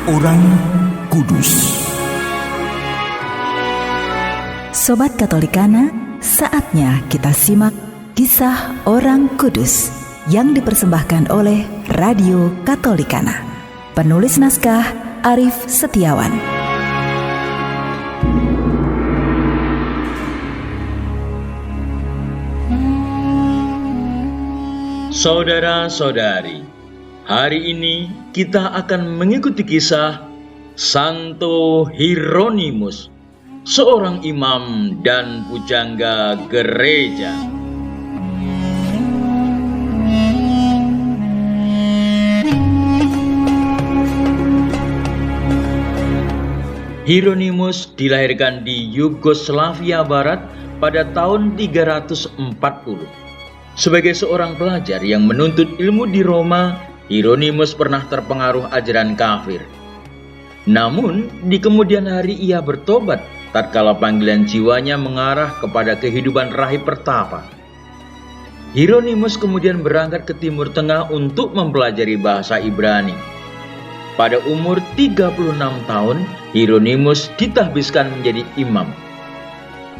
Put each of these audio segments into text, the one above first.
Orang Kudus. Sobat Katolikana, saatnya kita simak kisah orang kudus yang dipersembahkan oleh Radio Katolikana. Penulis naskah Arif Setiawan. Saudara-saudari, hari ini kita akan mengikuti kisah Santo Hieronymus, seorang imam dan pujangga gereja. Hieronymus dilahirkan di Yugoslavia Barat pada tahun 340. Sebagai seorang pelajar yang menuntut ilmu di Roma, Hieronymus pernah terpengaruh ajaran kafir. Namun, di kemudian hari ia bertobat tatkala panggilan jiwanya mengarah kepada kehidupan rahib pertapa. Hieronymus kemudian berangkat ke Timur Tengah untuk mempelajari bahasa Ibrani. Pada umur 36 tahun, Hieronymus ditahbiskan menjadi imam.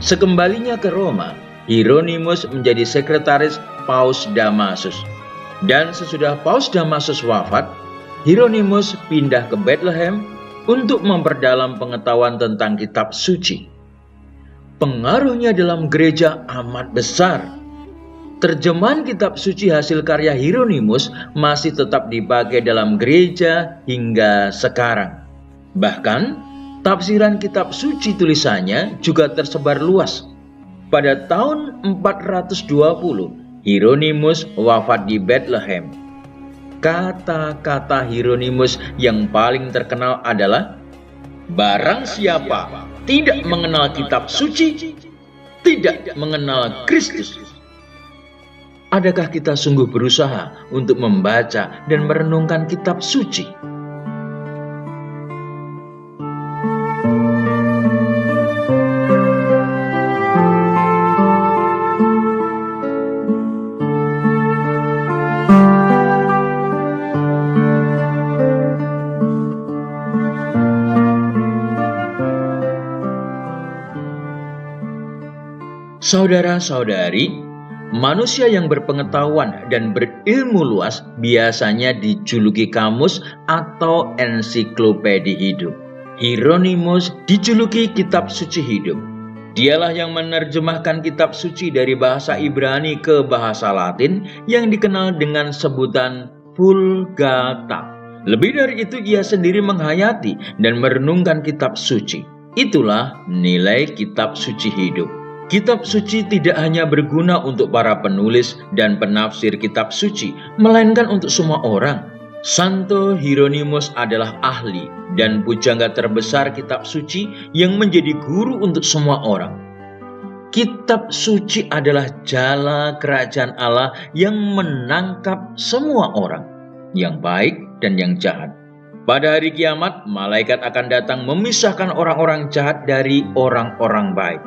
Sekembalinya ke Roma, Hieronymus menjadi sekretaris Paus Damasus. Dan sesudah Paus Damasus wafat, Hieronymus pindah ke Bethlehem untuk memperdalam pengetahuan tentang kitab suci. Pengaruhnya dalam gereja amat besar. Terjemahan kitab suci hasil karya Hieronymus masih tetap dipakai dalam gereja hingga sekarang. Bahkan, tafsiran kitab suci tulisannya juga tersebar luas. Pada tahun 420, Hieronymus wafat di Bethlehem. Kata-kata Hieronymus yang paling terkenal adalah, "Barang siapa tidak mengenal kitab suci, tidak mengenal Kristus." Adakah kita sungguh berusaha untuk membaca dan merenungkan kitab suci? Saudara-saudari, manusia yang berpengetahuan dan berilmu luas biasanya dijuluki kamus atau ensiklopedi hidup. Hieronymus dijuluki kitab suci hidup. Dialah yang menerjemahkan kitab suci dari bahasa Ibrani ke bahasa Latin yang dikenal dengan sebutan Vulgata. Lebih dari itu, ia sendiri menghayati dan merenungkan kitab suci. Itulah nilai kitab suci hidup. Kitab suci tidak hanya berguna untuk para penulis dan penafsir kitab suci, melainkan untuk semua orang. Santo Hieronymus adalah ahli dan pujangga terbesar kitab suci yang menjadi guru untuk semua orang. Kitab suci adalah jala kerajaan Allah yang menangkap semua orang, yang baik dan yang jahat. Pada hari kiamat, malaikat akan datang memisahkan orang-orang jahat dari orang-orang baik.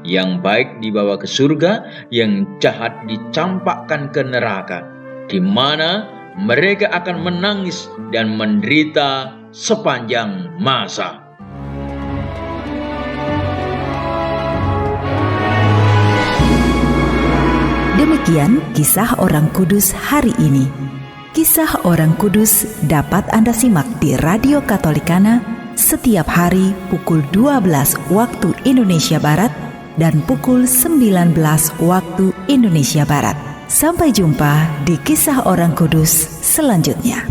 Yang baik dibawa ke surga, yang jahat dicampakkan ke neraka, di mana mereka akan menangis dan menderita sepanjang masa. Demikian kisah orang kudus hari ini. Kisah orang kudus dapat Anda simak di Radio Katolikana setiap hari pukul 12 waktu Indonesia Barat dan pukul 19 waktu Indonesia Barat. Sampai jumpa di kisah orang kudus selanjutnya.